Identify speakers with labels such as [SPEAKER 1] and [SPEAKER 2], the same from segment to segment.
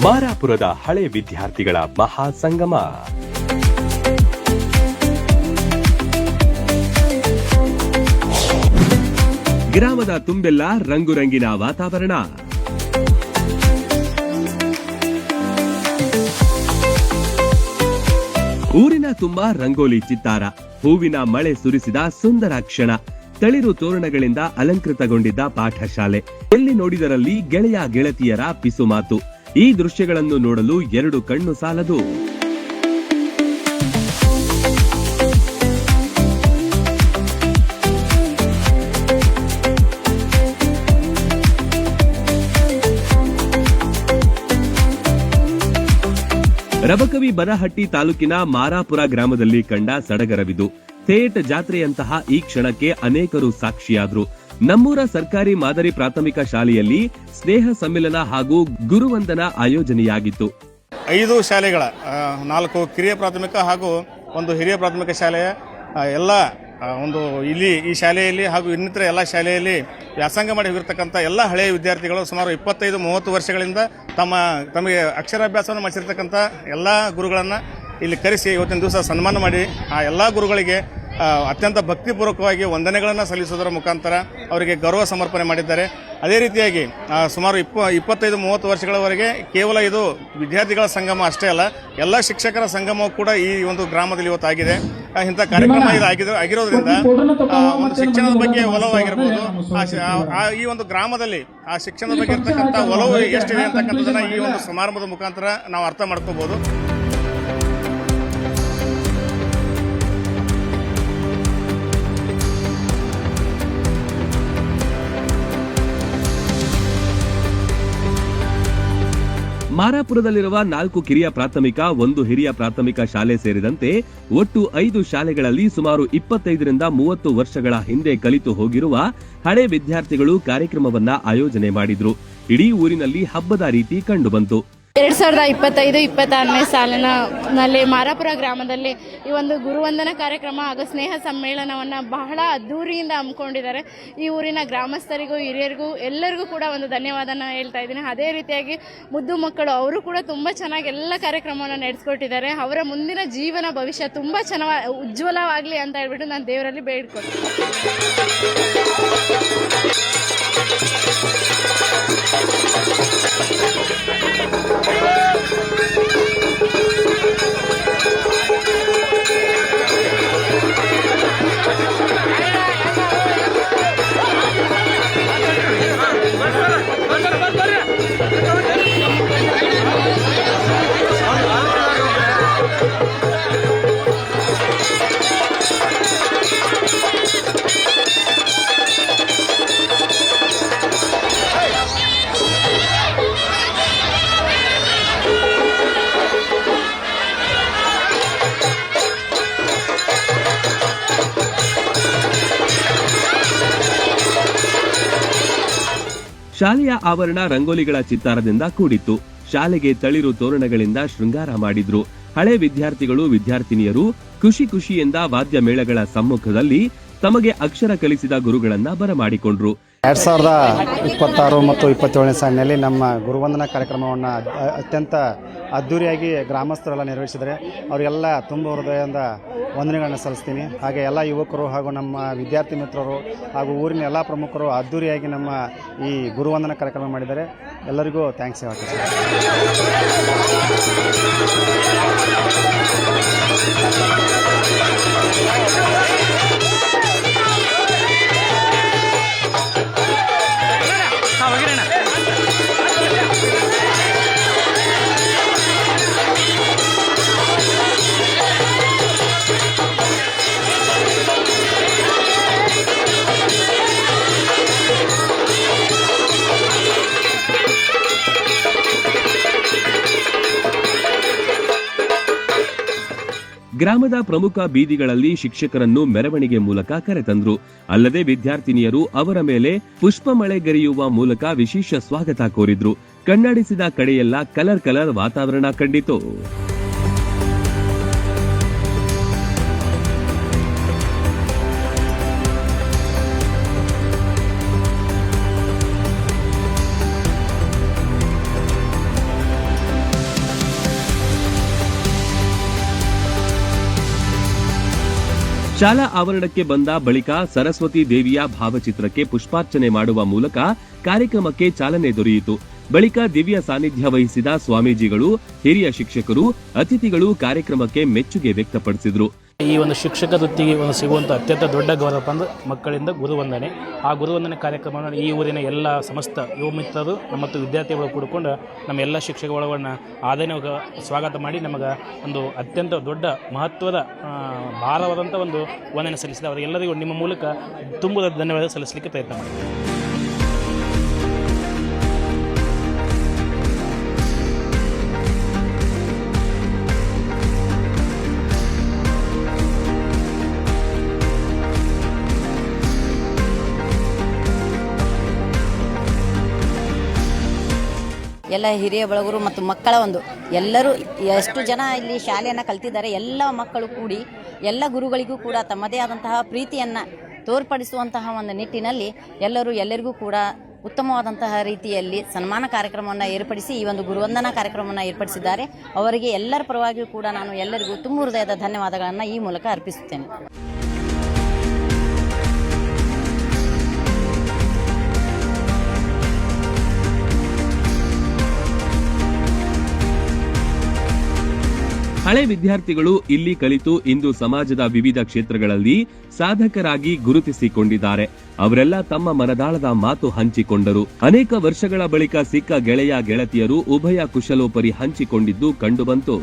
[SPEAKER 1] ಮಾರಾಪುರದ ಹಳೆ ವಿದ್ಯಾರ್ಥಿಗಳ ಮಹಾಸಂಗಮ. ಗ್ರಾಮದ ತುಂಬೆಲ್ಲ ರಂಗುರಂಗಿನ ವಾತಾವರಣ. ಊರಿನ ತುಂಬಾ ರಂಗೋಲಿ ಚಿತ್ತಾರ, ಹೂವಿನ ಮಳೆ ಸುರಿಸಿದ ಸುಂದರ ಕ್ಷಣ, ತಳಿರು ತೋರಣಗಳಿಂದ ಅಲಂಕೃತಗೊಂಡಿದ್ದ ಪಾಠಶಾಲೆ, ಎಲ್ಲಿ ನೋಡಿದರಲ್ಲಿ ಗೆಳೆಯ ಗೆಳತಿಯರ ಪಿಸುಮಾತು. ಈ ದೃಶ್ಯಗಳನ್ನು ನೋಡಲು ಎರಡು ಕಣ್ಣು ಸಾಲದು. ರಬಕವಿ ಬನಹಟ್ಟಿ ತಾಲೂಕಿನ ಮಾರಾಪುರ ಗ್ರಾಮದಲ್ಲಿ ಕಂಡ ಸಡಗರವಿದು. ಥೇಟ್ ಜಾತ್ರೆಯಂತಹ ಈ ಕ್ಷಣಕ್ಕೆ ಅನೇಕರು ಸಾಕ್ಷಿಯಾದ್ರು. ನಮ್ಮೂರ ಸರ್ಕಾರಿ ಮಾದರಿ ಪ್ರಾಥಮಿಕ ಶಾಲೆಯಲ್ಲಿ ಸ್ನೇಹ ಸಮ್ಮಿಲನ ಹಾಗೂ ಗುರುವಂದನಾ ಆಯೋಜನೆಯಾಗಿತ್ತು.
[SPEAKER 2] 5 ಶಾಲೆಗಳ 4 ಕಿರಿಯ ಪ್ರಾಥಮಿಕ ಹಾಗೂ 1 ಹಿರಿಯ ಪ್ರಾಥಮಿಕ ಶಾಲೆಯ ಎಲ್ಲ ಇಲ್ಲಿ ಈ ಶಾಲೆಯಲ್ಲಿ ಹಾಗೂ ಇನ್ನಿತರ ಎಲ್ಲ ಶಾಲೆಯಲ್ಲಿ ವ್ಯಾಸಂಗ ಮಾಡಿ ಹೋಗಿರ್ತಕ್ಕಂಥ ಎಲ್ಲ ಹಳೆಯ ವಿದ್ಯಾರ್ಥಿಗಳು ಸುಮಾರು 25-30 ವರ್ಷಗಳಿಂದ ತಮಗೆ ಅಕ್ಷರಾಭ್ಯಾಸವನ್ನು ಮಾಡಿಸಿರ್ತಕ್ಕಂಥ ಎಲ್ಲ ಗುರುಗಳನ್ನು ಇಲ್ಲಿ ಕರೆಸಿ ಇವತ್ತಿನ ದಿವಸ ಸನ್ಮಾನ ಮಾಡಿ ಆ ಎಲ್ಲ ಗುರುಗಳಿಗೆ ಅತ್ಯಂತ ಭಕ್ತಿಪೂರ್ವಕವಾಗಿ ವಂದನೆಗಳನ್ನು ಸಲ್ಲಿಸುವುದರ ಮುಖಾಂತರ ಅವರಿಗೆ ಗೌರವ ಸಮರ್ಪಣೆ ಮಾಡಿದ್ದಾರೆ. ಅದೇ ರೀತಿಯಾಗಿ ಸುಮಾರು 25-30 ವರ್ಷಗಳವರೆಗೆ ಕೇವಲ ಇದು ವಿದ್ಯಾರ್ಥಿಗಳ ಸಂಗಮ ಅಷ್ಟೇ ಅಲ್ಲ, ಎಲ್ಲ ಶಿಕ್ಷಕರ ಸಂಗಮವೂ ಕೂಡ ಈ ಒಂದು ಗ್ರಾಮದಲ್ಲಿ ಇವತ್ತು ಆಗಿದೆ. ಇಂಥ ಕಾರ್ಯಕ್ರಮ ಆಗಿರೋದ್ರಿಂದ ಒಂದು ಶಿಕ್ಷಣದ ಬಗ್ಗೆ ಒಲವಾಗಿರ್ಬೋದು, ಈ ಒಂದು ಗ್ರಾಮದಲ್ಲಿ ಆ ಶಿಕ್ಷಣದ ಬಗ್ಗೆ ಇರ್ತಕ್ಕಂಥ ಒಲವು ಎಷ್ಟಿದೆ ಅಂತಕ್ಕಂಥದ್ದನ್ನ ಈ ಒಂದು ಸಮಾರಂಭದ ಮುಖಾಂತರ ನಾವು ಅರ್ಥ ಮಾಡ್ಕೋಬಹುದು.
[SPEAKER 1] ಮಾರಾಪುರದಲ್ಲಿರುವ 4 ಕಿರಿಯ ಪ್ರಾಥಮಿಕ, 1 ಹಿರಿಯ ಪ್ರಾಥಮಿಕ ಶಾಲೆ ಸೇರಿದಂತೆ ಒಟ್ಟು 5 ಶಾಲೆಗಳಲ್ಲಿ ಸುಮಾರು 25-30 ವರ್ಷಗಳ ಹಿಂದೆ ಕಲಿತು ಹೋಗಿರುವ ಹಳೆ ವಿದ್ಯಾರ್ಥಿಗಳು ಕಾರ್ಯಕ್ರಮವನ್ನ ಆಯೋಜನೆ ಮಾಡಿದ್ರು. ಇಡೀ ಊರಿನಲ್ಲಿ ಹಬ್ಬದ ರೀತಿ ಕಂಡುಬಂತು.
[SPEAKER 3] 2025-26ನೇ ಸಾಲಿನಲ್ಲಿ ಮಾರಾಪುರ ಗ್ರಾಮದಲ್ಲಿ ಈ ಒಂದು ಗುರುವಂದನಾ ಕಾರ್ಯಕ್ರಮ ಹಾಗೂ ಸ್ನೇಹ ಸಮ್ಮೇಳನವನ್ನು ಬಹಳ ಅದ್ದೂರಿಯಿಂದ ಹಮ್ಮಿಕೊಂಡಿದ್ದಾರೆ. ಈ ಊರಿನ ಗ್ರಾಮಸ್ಥರಿಗೂ ಹಿರಿಯರಿಗೂ ಎಲ್ಲರಿಗೂ ಕೂಡ ಒಂದು ಧನ್ಯವಾದನ ಹೇಳ್ತಾ ಇದ್ದೀನಿ. ಅದೇ ರೀತಿಯಾಗಿ ಮುದ್ದು ಮಕ್ಕಳು ಅವರು ಕೂಡ ತುಂಬ ಚೆನ್ನಾಗಿ ಎಲ್ಲ ಕಾರ್ಯಕ್ರಮವನ್ನು ನಡೆಸ್ಕೊಟ್ಟಿದ್ದಾರೆ. ಅವರ ಮುಂದಿನ ಜೀವನ ಭವಿಷ್ಯ ತುಂಬ ಚೆನ್ನಾಗಿ ಉಜ್ವಲವಾಗಲಿ ಅಂತ ಹೇಳ್ಬಿಟ್ಟು ನಾನು ದೇವರಲ್ಲಿ ಬೇಡ್ಕೊಳ್ತೀನಿ.
[SPEAKER 1] ಶಾಲೆಯ ಆವರಣ ರಂಗೋಲಿಗಳ ಚಿತ್ತಾರದಿಂದ ಕೂಡಿತ್ತು. ಶಾಲೆಗೆ ತಳಿರು ತೋರಣಗಳಿಂದ ಶೃಂಗಾರ ಮಾಡಿದ್ರು. ಹಳೆ ವಿದ್ಯಾರ್ಥಿಗಳು ವಿದ್ಯಾರ್ಥಿನಿಯರು ಖುಷಿಯಿಂದ ವಾದ್ಯ ಮೇಳಗಳ ಸಮ್ಮುಖದಲ್ಲಿ ತಮಗೆ ಅಕ್ಷರ ಕಲಿಸಿದ ಗುರುಗಳನ್ನ ಬರಮಾಡಿಕೊಂಡ್ರು.
[SPEAKER 4] 2026 ಮತ್ತು 27ನೇ ಸಾಲಿನಲ್ಲಿ ನಮ್ಮ ಗುರುವಂದನಾ ಕಾರ್ಯಕ್ರಮವನ್ನು ಅತ್ಯಂತ ಅದ್ದೂರಿಯಾಗಿ ಗ್ರಾಮಸ್ಥರೆಲ್ಲ ನಿರ್ವಹಿಸಿದರೆ ಅವರಿಗೆಲ್ಲ ತುಂಬ ಹೃದಯದಿಂದ ವಂದನೆಗಳನ್ನು ಸಲ್ಲಿಸ್ತೀನಿ. ಹಾಗೆ ಎಲ್ಲ ಯುವಕರು ಹಾಗೂ ನಮ್ಮ ವಿದ್ಯಾರ್ಥಿ ಮಿತ್ರರು ಹಾಗೂ ಊರಿನ ಎಲ್ಲ ಪ್ರಮುಖರು ಅದ್ದೂರಿಯಾಗಿ ನಮ್ಮ ಈ ಗುರುವಂದನಾ ಕಾರ್ಯಕ್ರಮ ಮಾಡಿದ್ದಾರೆ. ಎಲ್ಲರಿಗೂ ಥ್ಯಾಂಕ್ಸ್ ಹೇಳ್ತೀನಿ.
[SPEAKER 1] ಗ್ರಾಮದ ಪ್ರಮುಖ ಬೀದಿಗಳಲ್ಲಿ ಶಿಕ್ಷಕರನ್ನು ಮೆರವಣಿಗೆ ಮೂಲಕ ಕರೆತಂದ್ರು. ಅಲ್ಲದೆ ವಿದ್ಯಾರ್ಥಿನಿಯರು ಅವರ ಮೇಲೆ ಪುಷ್ಪಮಳೆಗರೆಯುವ ಮೂಲಕ ವಿಶೇಷ ಸ್ವಾಗತ ಕೋರಿದ್ರು. ಕಣ್ಣಾಡಿಸಿದ ಕಡೆಯೆಲ್ಲ ಕಲರ್ ವಾತಾವರಣ ಕಂಡಿತು. ಶಾಲಾ ಆವರಣಕ್ಕೆ ಬಂದ ಬಳಿಕ ಸರಸ್ವತಿ ದೇವಿಯ ಭಾವಚಿತ್ರಕ್ಕೆ ಪುಷ್ಪಾರ್ಚನೆ ಮಾಡುವ ಮೂಲಕ ಕಾರ್ಯಕ್ರಮಕ್ಕೆ ಚಾಲನೆ ದೊರೆಯಿತು. ಬಳಿಕ ದಿವ್ಯ ಸಾನ್ನಿಧ್ಯ ವಹಿಸಿದ ಸ್ವಾಮೀಜಿಗಳು, ಹಿರಿಯ ಶಿಕ್ಷಕರು, ಅತಿಥಿಗಳು ಕಾರ್ಯಕ್ರಮಕ್ಕೆ ಮೆಚ್ಚುಗೆ ವ್ಯಕ್ತಪಡಿಸಿದರು.
[SPEAKER 5] ಈ ಒಂದು ಶಿಕ್ಷಕ ವೃತ್ತಿಗೆ ಸಿಗುವಂಥ ಅತ್ಯಂತ ದೊಡ್ಡ ಗೌರವ ಅಂದರೆ ಮಕ್ಕಳಿಂದ ಗುರುವಂದನೆ. ಆ ಗುರುವಂದನೆ ಕಾರ್ಯಕ್ರಮವನ್ನು ಈ ಊರಿನ ಎಲ್ಲ ಸಮಸ್ತ ಯುವ ಮಿತ್ರರು ಮತ್ತು ವಿದ್ಯಾರ್ಥಿಗಳು ಕೂಡಿಕೊಂಡು ನಮ್ಮ ಎಲ್ಲ ಶಿಕ್ಷಕ ಒಳಗನ್ನು ಆದರಣೀಯ ಸ್ವಾಗತ ಮಾಡಿ ನಮಗೆ ಒಂದು ಅತ್ಯಂತ ದೊಡ್ಡ ಮಹತ್ವದ ಭಾರವಾದಂಥ ಒಂದು ವಂದನೆ ಸಲ್ಲಿಸಿದ ಅವರಿಗೆಲ್ಲರಿಗೂ ನಿಮ್ಮ ಮೂಲಕ ತುಂಬ ಧನ್ಯವಾದ ಸಲ್ಲಿಸಲಿಕ್ಕೆ ಪ್ರಯತ್ನ ಮಾಡ್ತೀವಿ.
[SPEAKER 6] ಎಲ್ಲ ಹಿರಿಯ ಬಳಗರು ಮತ್ತು ಮಕ್ಕಳ ಎಲ್ಲರೂ ಎಷ್ಟು ಜನ ಇಲ್ಲಿ ಶಾಲೆಯನ್ನು ಕಲ್ತಿದ್ದಾರೆ ಎಲ್ಲ ಮಕ್ಕಳು ಕೂಡಿ ಎಲ್ಲ ಗುರುಗಳಿಗೂ ಕೂಡ ತಮ್ಮದೇ ಆದಂತಹ ಪ್ರೀತಿಯನ್ನು ತೋರ್ಪಡಿಸುವಂತಹ ಒಂದು ನಿಟ್ಟಿನಲ್ಲಿ ಎಲ್ಲರಿಗೂ ಕೂಡ ಉತ್ತಮವಾದಂತಹ ರೀತಿಯಲ್ಲಿ ಸನ್ಮಾನ ಕಾರ್ಯಕ್ರಮವನ್ನು ಏರ್ಪಡಿಸಿ ಈ ಒಂದು ಗುರುವಂದನಾ ಕಾರ್ಯಕ್ರಮವನ್ನು ಏರ್ಪಡಿಸಿದ್ದಾರೆ. ಅವರಿಗೆ ಎಲ್ಲರ ಪರವಾಗಿಯೂ ಕೂಡ ನಾನು ಎಲ್ಲರಿಗೂ ತುಂಬ ಹೃದಯದ ಧನ್ಯವಾದಗಳನ್ನು ಈ ಮೂಲಕ ಅರ್ಪಿಸುತ್ತೇನೆ.
[SPEAKER 1] ಹಳೆ ವಿದ್ಯಾರ್ಥಿಗಳು ಇಲ್ಲಿ ಕಲಿತು ಇಂದು ಸಮಾಜದ ವಿವಿಧ ಕ್ಷೇತ್ರಗಳಲ್ಲಿ ಸಾಧಕರಾಗಿ ಗುರುತಿಸಿಕೊಂಡಿದ್ದಾರೆ. ಅವರೆಲ್ಲ ತಮ್ಮ ಮನದಾಳದ ಮಾತು ಹಂಚಿಕೊಂಡರು. ಅನೇಕ ವರ್ಷಗಳ ಬಳಿಕ ಸಿಕ್ಕ ಗೆಳೆಯ ಗೆಳತಿಯರು ಉಭಯ ಕುಶಲೋಪರಿ ಹಂಚಿಕೊಂಡಿದ್ದು ಕಂಡುಬಂತು.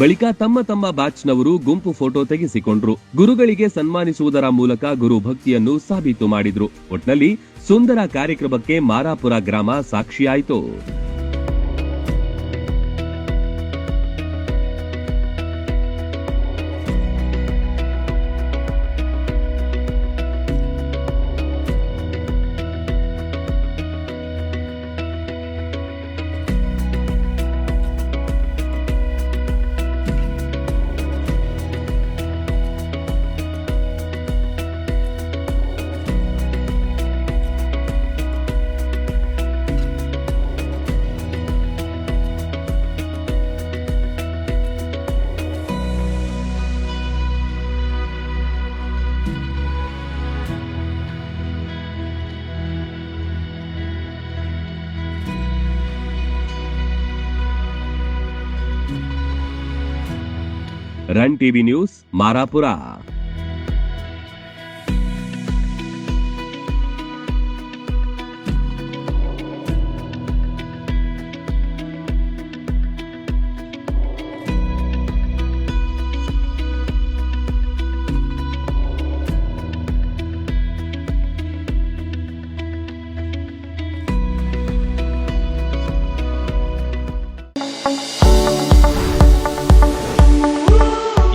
[SPEAKER 1] ಬಳಿಕ ತಮ್ಮ ತಮ್ಮ ಬ್ಯಾಚ್ನವರು ಗುಂಪು ಫೋಟೋ ತೆಗೆಸಿಕೊಂಡ್ರು. ಗುರುಗಳಿಗೆ ಸನ್ಮಾನಿಸುವುದರ ಮೂಲಕ ಗುರು ಭಕ್ತಿಯನ್ನು ಸಾಬೀತು ಮಾಡಿದ್ರು. ಒಟ್ನಲ್ಲಿ ಸುಂದರ ಕಾರ್ಯಕ್ರಮಕ್ಕೆ ಮಾರಾಪುರ ಗ್ರಾಮ ಸಾಕ್ಷಿಯಾಯಿತು. Run TV news, Marapura.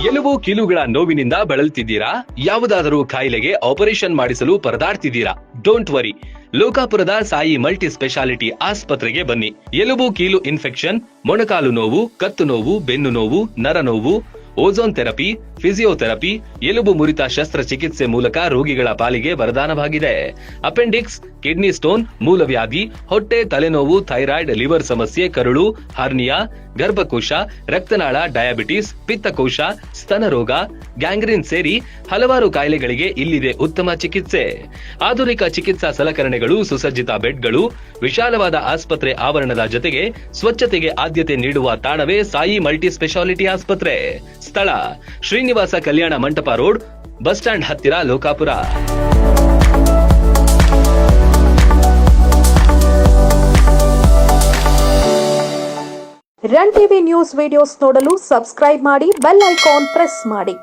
[SPEAKER 1] ಎಲುಬು ಕೀಲುಗಳ ನೋವಿನಿಂದ ಬಳಲ್ತಿದ್ದೀರಾ? ಯಾವುದಾದರೂ ಕಾಯಿಲೆಗೆ ಆಪರೇಷನ್ ಮಾಡಿಸಲು ಪರದಾಡ್ತಿದ್ದೀರಾ? ಡೋಂಟ್ ವರಿ, ಲೋಕಾಪುರದ ಸಾಯಿ ಮಲ್ಟಿ ಸ್ಪೆಷಾಲಿಟಿ ಆಸ್ಪತ್ರೆಗೆ ಬನ್ನಿ. ಎಲುಬು ಕೀಲು ಇನ್ಫೆಕ್ಷನ್, ಮೊಣಕಾಲು ನೋವು, ಕತ್ತು ನೋವು, ಬೆನ್ನು ನೋವು, ನರ ನೋವು, ಓಝೋನ್ ಥೆರಪಿ, ಫಿಸಿಯೋಥೆರಪಿ, ಎಲುಬು ಮುರಿತ ಶಸ್ತ್ರಚಿಕಿತ್ಸೆ ಮೂಲಕ ರೋಗಿಗಳ ಪಾಲಿಗೆ ವರದಾನವಾಗಿದೆ. ಅಪೆಂಡಿಕ್ಸ್, ಕಿಡ್ನಿ ಸ್ಟೋನ್, ಮೂಲವ್ಯಾಧಿ, ಹೊಟ್ಟೆ, ತಲೆನೋವು, ಥೈರಾಯ್ಡ್, ಲಿವರ್ ಸಮಸ್ಯೆ, ಕರುಳು, ಹರ್ನಿಯಾ, ಗರ್ಭಕೋಶ, ರಕ್ತನಾಳ, ಡಯಾಬಿಟಿಸ್, ಪಿತ್ತಕೋಶ, ಸ್ತನ ರೋಗ, ಗ್ಯಾಂಗ್ರೀನ್ ಸೇರಿ ಹಲವಾರು ಕಾಯಿಲೆಗಳಿಗೆ ಇಲ್ಲಿದೆ ಉತ್ತಮ ಚಿಕಿತ್ಸೆ. ಆಧುನಿಕ ಚಿಕಿತ್ಸಾ ಸಲಕರಣೆಗಳು, ಸುಸಜ್ಜಿತ ಬೆಡ್ಗಳು, ವಿಶಾಲವಾದ ಆಸ್ಪತ್ರೆ ಆವರಣದ ಜೊತೆಗೆ ಸ್ವಚ್ಛತೆಗೆ ಆದ್ಯತೆ ನೀಡುವ ತಾಣವೇ ಸಾಯಿ ಮಲ್ಟಿ ಸ್ಪೆಷಾಲಿಟಿ ಆಸ್ಪತ್ರೆ. ಸ್ಥಳ Srinivasa Kalyana Mantapa road, bus stand ಹತ್ತಿರ, Lokapur.
[SPEAKER 7] Run TV news videos ನೋಡಲು ಸಬ್ಸ್ಕ್ರೈಬ್ ಮಾಡಿ, ಬೆಲ್ ಐಕಾನ್ ಪ್ರೆಸ್ ಮಾಡಿ.